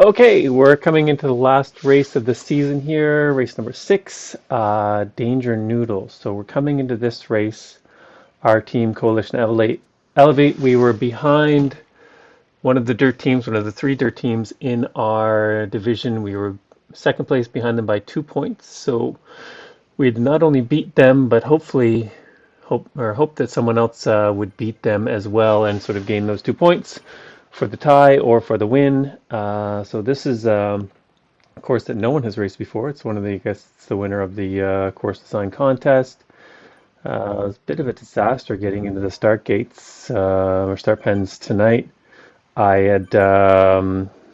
Okay, we're coming into the last race of the season here, race number 6, Danger Noodle. So we're coming into this race, our team, Coalition Elevate, we were behind one of the dirt teams, one of the three dirt teams in our division. We were second place behind them by 2 points. So we'd not only beat them, but hope that someone else would beat them as well and sort of gain those 2 points for the tie or for the win. So this is a course that no one has raced before. It's one of the, I guess it's the winner of the course design contest. It was a bit of a disaster getting into the start gates or start pens tonight. I had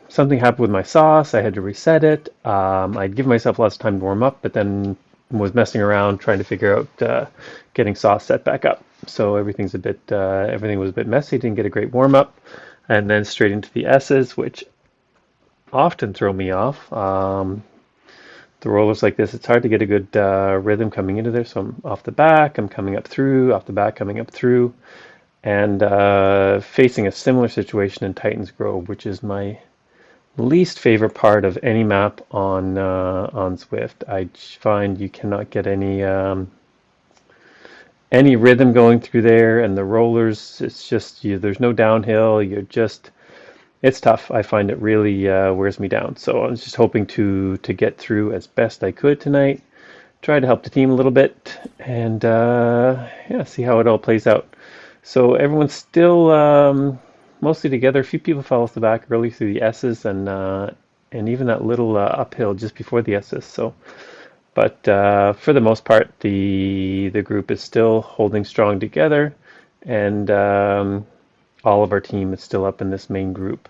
something happened with my sauce. I had to reset it. I'd given myself lots of time to warm up, but then was messing around trying to figure out getting sauce set back up. So everything was a bit messy. Didn't get a great warm up, and then straight into the S's, which often throw me off. The rollers like this, it's hard to get a good rhythm coming into there. So I'm off the back, I'm coming up through, off the back, coming up through, and facing a similar situation in Titans Grove, which is my least favorite part of any map on Zwift. I find you cannot get any rhythm going through there, and the rollers, it's just there's no downhill. It's tough. I find it really wears me down. So I was just hoping to get through as best I could tonight. Try to help the team a little bit, and yeah, see how it all plays out. So everyone's still mostly together. A few people fell off the back early through the S's, and even that little uphill just before the S's. So, but for the most part, the group is still holding strong together, and all of our team is still up in this main group.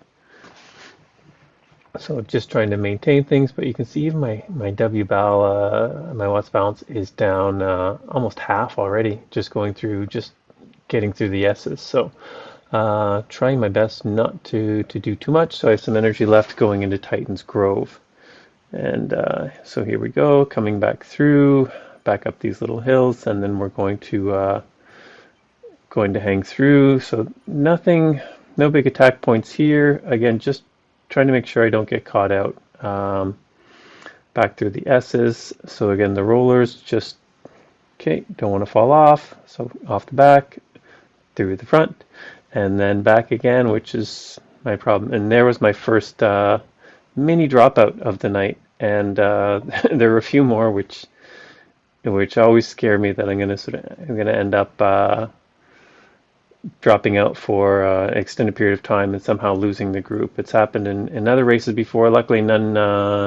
So just trying to maintain things, but you can see even my my watts balance is down almost half already, just getting through the S's. So trying my best not to do too much, so I have some energy left going into Titans Grove. And so here we go, coming back through, back up these little hills, and then we're going to hang through. So no big attack points here. Again, just trying to make sure I don't get caught out. Back through the S's. So again, the rollers just, okay, don't want to fall off. So off the back, through the front, and then back again, which is my problem. And there was my first mini dropout of the night. And there were a few more, which always scare me that I'm gonna end up dropping out for an extended period of time and somehow losing the group. It's happened in other races before. Luckily, none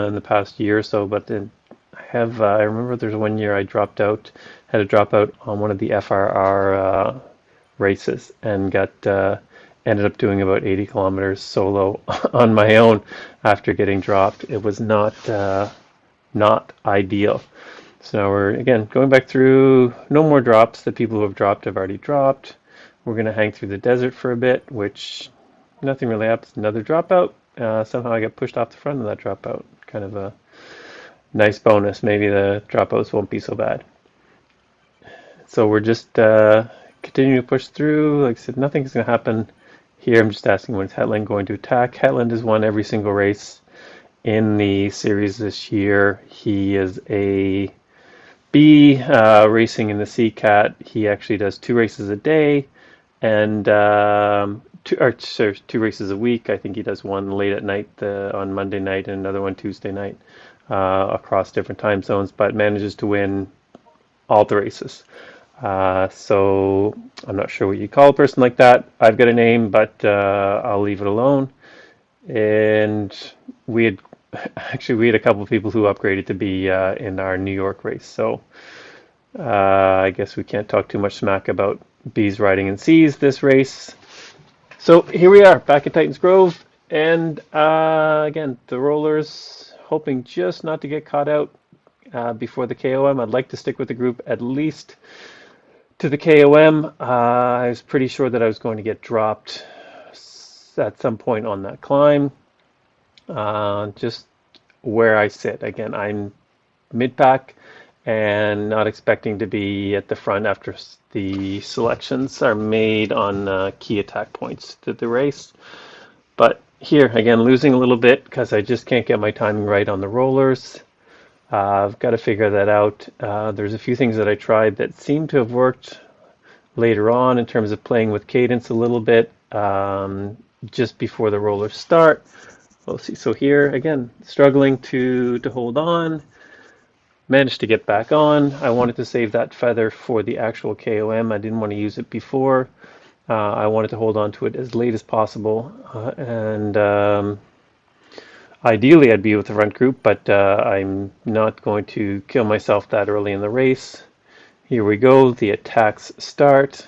in the past year or so. But I remember there's one year I had to drop out on one of the FRR races and ended up doing about 80 kilometers solo on my own after getting dropped. It was not ideal. So now we're again going back through. No more drops. The people who have dropped have already dropped. We're going to hang through the desert for a bit, which nothing really happens. Another dropout. Somehow I got pushed off the front of that dropout. Kind of a nice bonus. Maybe the dropouts won't be so bad. So we're just continuing to push through. Like I said, nothing's going to happen here. I'm just asking, when is Hetland going to attack? Hetland has won every single race in the series this year. He is a B racing in the C-Cat. He actually does 2 races a day and two races a week. I think he does one late at night on Monday night and another one Tuesday night across different time zones, but manages to win all the races. So I'm not sure what you call a person like that. I've got a name, but I'll leave it alone. And we had a couple of people who upgraded to be in our New York race. So I guess we can't talk too much smack about B's riding in C's this race. So here we are back at Titans Grove. And again, the rollers hoping just not to get caught out before the KOM. I'd like to stick with the group at least to the KOM. I was pretty sure that I was going to get dropped at some point on that climb. Just where I sit. Again, I'm mid-pack and not expecting to be at the front after the selections are made on key attack points to the race. But here, again, losing a little bit because I just can't get my timing right on the rollers. I've got to figure that out. There's a few things that I tried that seem to have worked later on in terms of playing with cadence a little bit just before the rollers start. We'll see. So here, again, struggling to hold on. Managed to get back on. I wanted to save that feather for the actual KOM. I didn't want to use it before. I wanted to hold on to it as late as possible. And ideally, I'd be with the front group, but I'm not going to kill myself that early in the race. Here we go. The attacks start.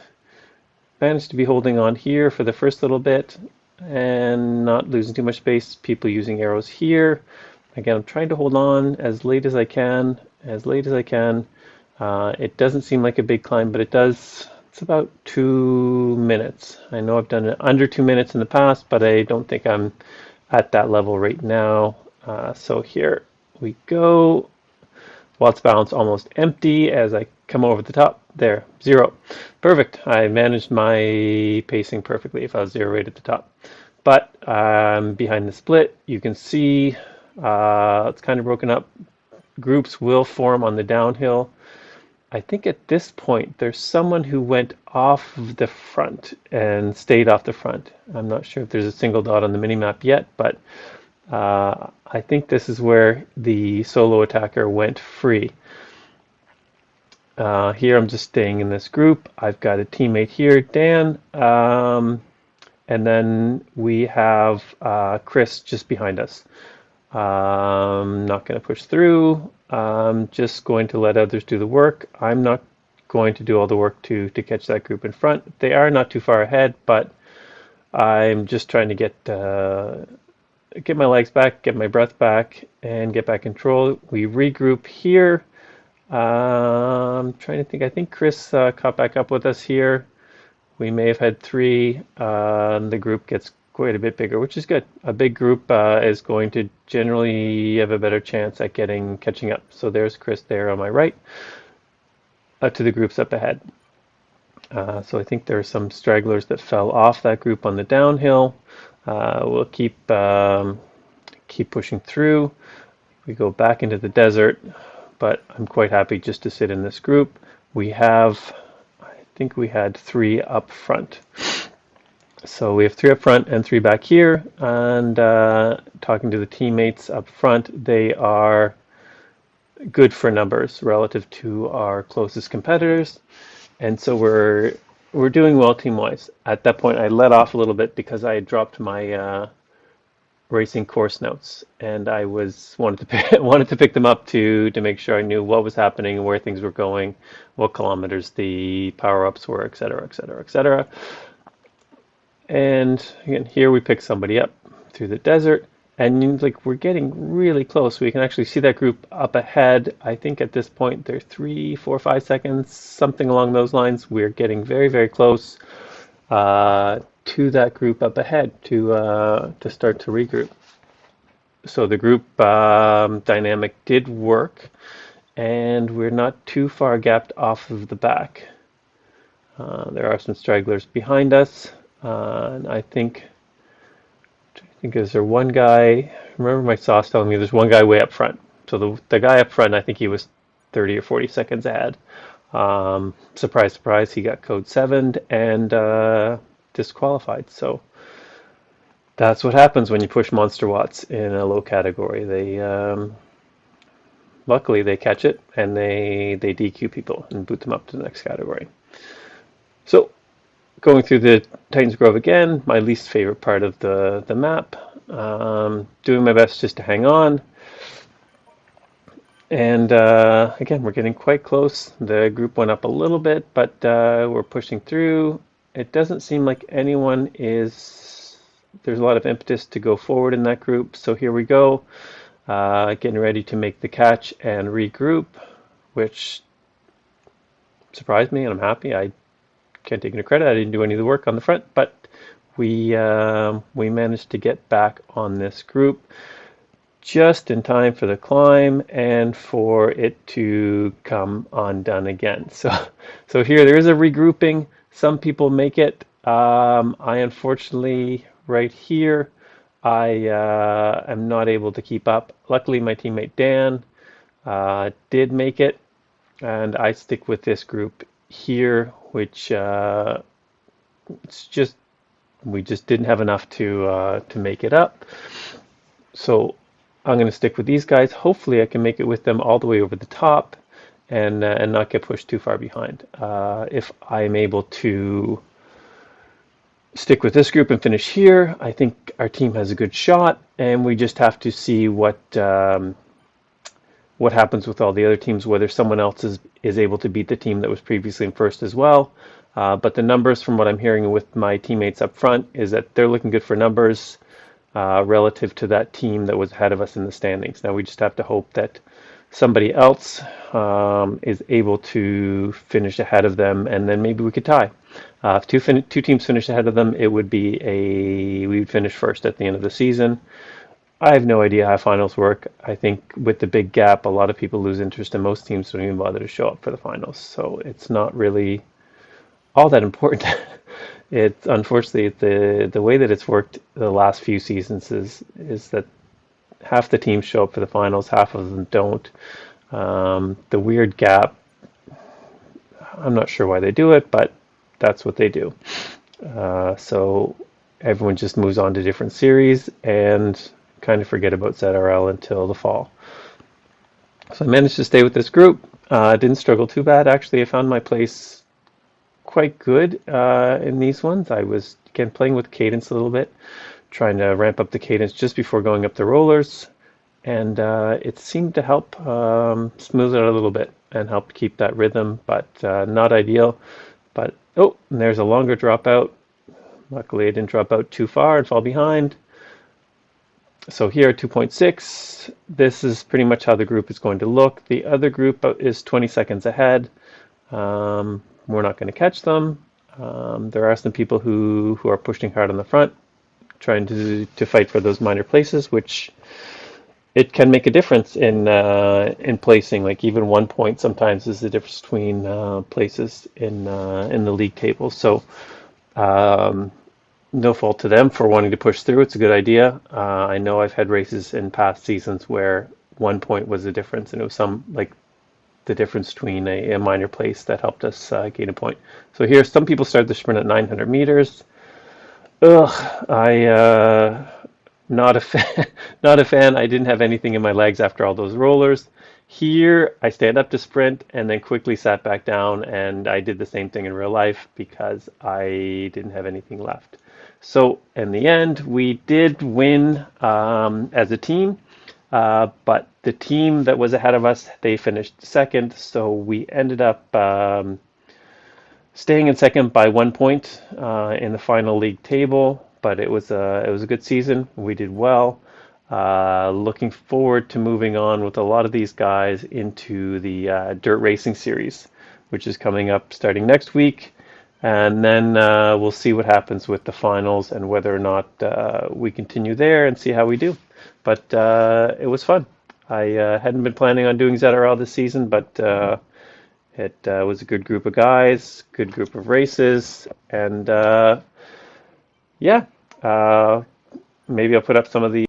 Managed to be holding on here for the first little bit and not losing too much space. People using arrows here. Again, I'm trying to hold on as late as I can, it doesn't seem like a big climb, but it does. It's about 2 minutes. I know I've done it under 2 minutes in the past, but I don't think I'm at that level right now. So here we go. Watts balance almost empty as I come over the top. There, 0. Perfect. I managed my pacing perfectly if I was 0 right at the top. But behind the split, you can see it's kind of broken up. Groups will form on the downhill. I think at this point there's someone who went off the front and stayed off the front. I'm not sure if there's a single dot on the minimap yet, but I think this is where the solo attacker went free. Here I'm just staying in this group. I've got a teammate here, Dan, and then we have Chris just behind us. Not going to push through. I'm just going to let others do the work. I'm not going to do all the work to catch that group in front. They are not too far ahead, but I'm just trying to get my legs back, get my breath back, and get back in control. We regroup here. I'm trying to think. I think Chris caught back up with us here. We may have had 3. The group gets quite a bit bigger, which is good. A big group is going to generally have a better chance at catching up. So there's Chris there on my right, to the groups up ahead. So I think there are some stragglers that fell off that group on the downhill. We'll keep pushing through. We go back into the desert, but I'm quite happy just to sit in this group. I think we had 3 up front. So we have 3 up front and 3 back here, and talking to the teammates up front, they are good for numbers relative to our closest competitors, and so we're doing well team-wise. At that point, I let off a little bit because I had dropped my racing course notes, and I wanted to pick them up to make sure I knew what was happening, where things were going, what kilometers the power-ups were, etc., etc., etc. And again, here we pick somebody up through the desert, and like we're getting really close. We can actually see that group up ahead. I think at this point they're 3, 4, 5 seconds, something along those lines. We're getting very, very close to that group up ahead to start to regroup. So the group dynamic did work, and we're not too far gapped off of the back. There are some stragglers behind us. And I think is there one guy, remember my sauce telling me there's one guy way up front. So the guy up front, I think he was 30 or 40 seconds ahead. Surprise, surprise, he got code 7'd and disqualified. So that's what happens when you push monster watts in a low category. Luckily they catch it and they DQ people and boot them up to the next category. So going through the Titans Grove again, my least favorite part of the map. Doing my best just to hang on. And again, we're getting quite close. The group went up a little bit, but we're pushing through. It doesn't seem like anyone is... There's a lot of impetus to go forward in that group. So here we go. Getting ready to make the catch and regroup, which surprised me, and I'm happy. I can't take any credit. I didn't do any of the work on the front, but we managed to get back on this group just in time for the climb and for it to come undone again. So here there is a regrouping. Some people make it. I unfortunately right here I am not able to keep up. Luckily, my teammate Dan did make it, and I stick with this group here, which it's just we just didn't have enough to make it up. So I'm going to stick with these guys. Hopefully, I can make it with them all the way over the top, and not get pushed too far behind. If I'm able to stick with this group and finish here, I think our team has a good shot, and we just have to see what happens with all the other teams, whether someone else is able to beat the team that was previously in first as well. But the numbers from what I'm hearing with my teammates up front is that they're looking good for numbers relative to that team that was ahead of us in the standings. Now we just have to hope that somebody else is able to finish ahead of them, and then maybe we could tie. If two teams finish ahead of them, it would be we would finish first at the end of the season. I have no idea how finals work. I think with the big gap, a lot of people lose interest, and most teams don't even bother to show up for the finals. So it's not really all that important. It's unfortunately the way that it's worked the last few seasons is that half the teams show up for the finals, half of them don't. The weird gap, I'm not sure why they do it, but that's what they do. So everyone just moves on to different series and kind of forget about ZRL until the fall. So I managed to stay with this group. Didn't struggle too bad. Actually, I found my place quite good in these ones. I was, again, playing with cadence a little bit, trying to ramp up the cadence just before going up the rollers. And it seemed to help smooth it out a little bit and help keep that rhythm, but not ideal. But, oh, and there's a longer dropout. Luckily, I didn't drop out too far and fall behind. So here at 2.6, this is pretty much how the group is going to look. The other group is 20 seconds ahead. We're not going to catch them. There are some people who are pushing hard on the front, trying to fight for those minor places, which it can make a difference in placing. Like even 1 point sometimes is the difference between places in the league table. So no fault to them for wanting to push through. It's a good idea. I know I've had races in past seasons where 1 point was the difference, and it was the difference between a minor place that helped us gain a point. So here, some people start the sprint at 900 meters. Not a fan. Not a fan. I didn't have anything in my legs after all those rollers. Here, I stand up to sprint and then quickly sat back down, and I did the same thing in real life because I didn't have anything left. So in the end, we did win as a team, but the team that was ahead of us, they finished second, so we ended up staying in second by 1 point in the final league table. But it was a good season. We did well. Looking forward to moving on with a lot of these guys into the dirt racing series, which is coming up starting next week. And then we'll see what happens with the finals and whether or not we continue there and see how we do. But it was fun. I hadn't been planning on doing ZRL this season, but it was a good group of guys, good group of races, and yeah, maybe I'll put up some of the